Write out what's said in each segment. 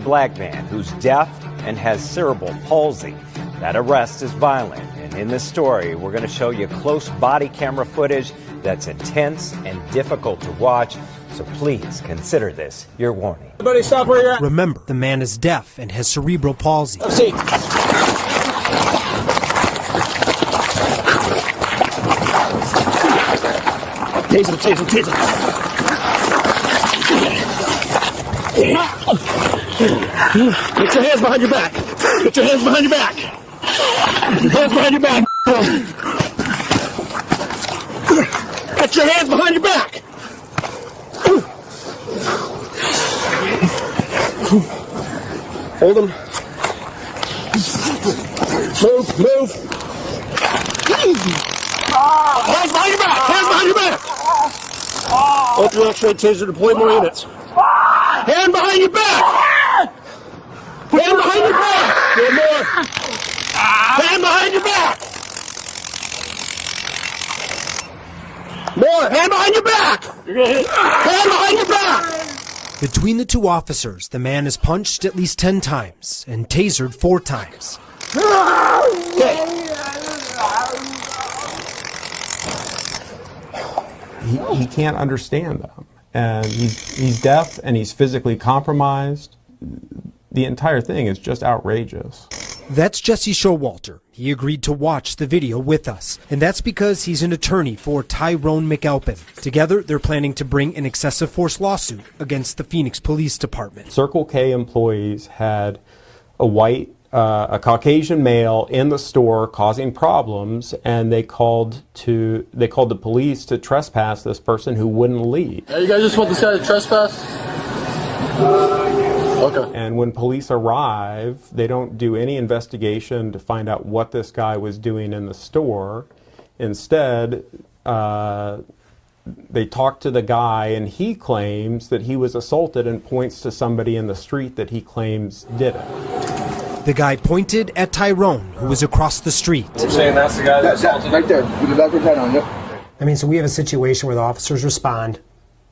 black man who's deaf and has cerebral palsy. That arrest is violent, and in this story, we're going to show you close body camera footage that's intense and difficult to watch, so please consider this your warning. Everybody stop where you're at. Remember, the man is deaf and has cerebral palsy. Let's see. Taser, taser, taser. Get your hands behind your back. Get your hands behind your back. Hands behind your back. Get your hands behind your back. Hold them. Move, move. Hands behind your back. Hands behind your back. Open your X-ray taser, deploy more units. Hand behind your back. Hand behind your back. Get more. Hand behind your back. More. Hand behind your back. Hand behind your back. Between the two officers, the man is punched at least 10 times and tasered 4 times. Okay. He can't understand them, and he's deaf and he's physically compromised. The entire thing is just outrageous. That's Jesse Showalter. He agreed to watch the video with us, and that's because he's an attorney for Tyrone McAlpin. Together, they're planning to bring an excessive force lawsuit against the Phoenix Police Department. Circle K employees had a Caucasian male in the store causing problems, and they called the police to trespass this person who wouldn't leave. You guys just want this guy to trespass? Okay. And when police arrive, they don't do any investigation to find out what this guy was doing in the store. Instead, they talk to the guy, and he claims that he was assaulted and points to somebody in the street that he claims did it. The guy pointed at Tyrone, who was across the street. You're saying that's the guy that assaulted? Right there, with the backwards hat on, yep. I mean, so we have a situation where the officers respond.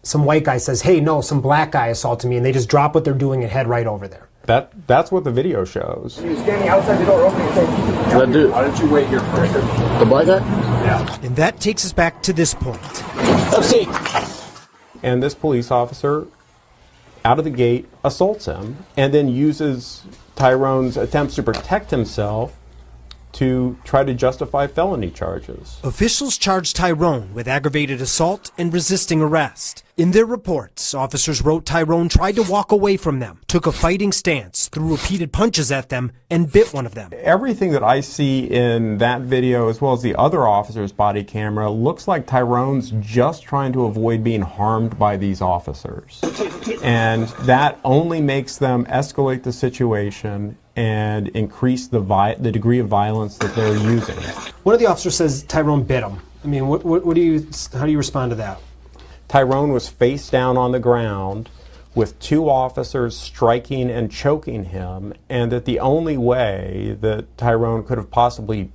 Some white guy says, hey, no, some black guy assaulted me, and they just drop what they're doing and head right over there. That's what the video shows. He was standing outside the door opening and saying, that dude. Why didn't you wait here first? The black guy? Yeah. And that takes us back to this point. Let's see. And this police officer, out of the gate, assaults him, and then uses Tyrone's attempts to protect himself to try to justify felony charges. Officials charged Tyrone with aggravated assault and resisting arrest. In their reports, officers wrote Tyrone tried to walk away from them, took a fighting stance, threw repeated punches at them, and bit one of them. Everything that I see in that video, as well as the other officer's body camera, looks like Tyrone's just trying to avoid being harmed by these officers. And that only makes them escalate the situation and increase the degree of violence that they're using. One of the officers says Tyrone bit him. I mean, how do you respond to that? Tyrone was face down on the ground with 2 officers striking and choking him, and that the only way that Tyrone could have possibly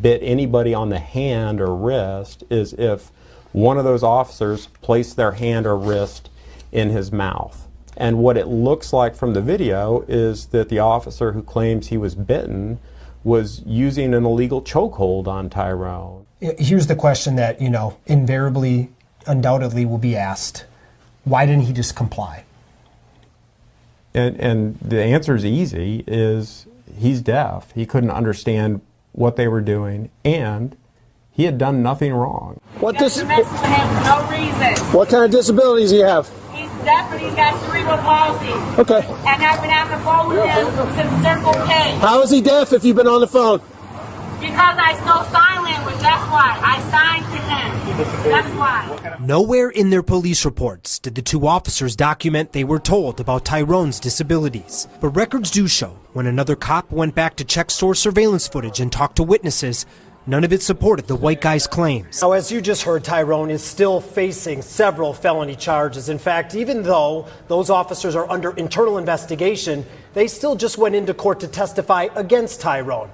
bit anybody on the hand or wrist is if one of those officers placed their hand or wrist in his mouth. And what it looks like from the video is that the officer who claims he was bitten was using an illegal chokehold on Tyrone. Here's the question that, invariably, undoubtedly will be asked. Why didn't he just comply? And the answer is easy, is he's deaf. He couldn't understand what they were doing, and he had done nothing wrong. What messing with him for no reason. What kind of disabilities do you have? He's deaf and he's got cerebral palsy. Okay. And I've been on the phone with him since Circle K. How is he deaf if you've been on the phone? Because I know sign language, that's why. I signed to him. That's why. Nowhere in their police reports did the 2 officers document they were told about Tyrone's disabilities. But records do show when another cop went back to check store surveillance footage and talk to witnesses, none of it supported the white guy's claims. Now, as you just heard, Tyrone is still facing several felony charges. In fact, even though those officers are under internal investigation, they still just went into court to testify against Tyrone.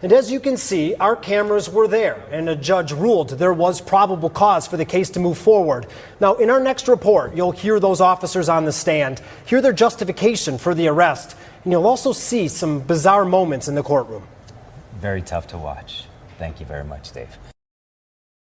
And as you can see, our cameras were there, and a judge ruled there was probable cause for the case to move forward. Now, in our next report, you'll hear those officers on the stand, hear their justification for the arrest, and you'll also see some bizarre moments in the courtroom. Very tough to watch. Thank you very much, Dave.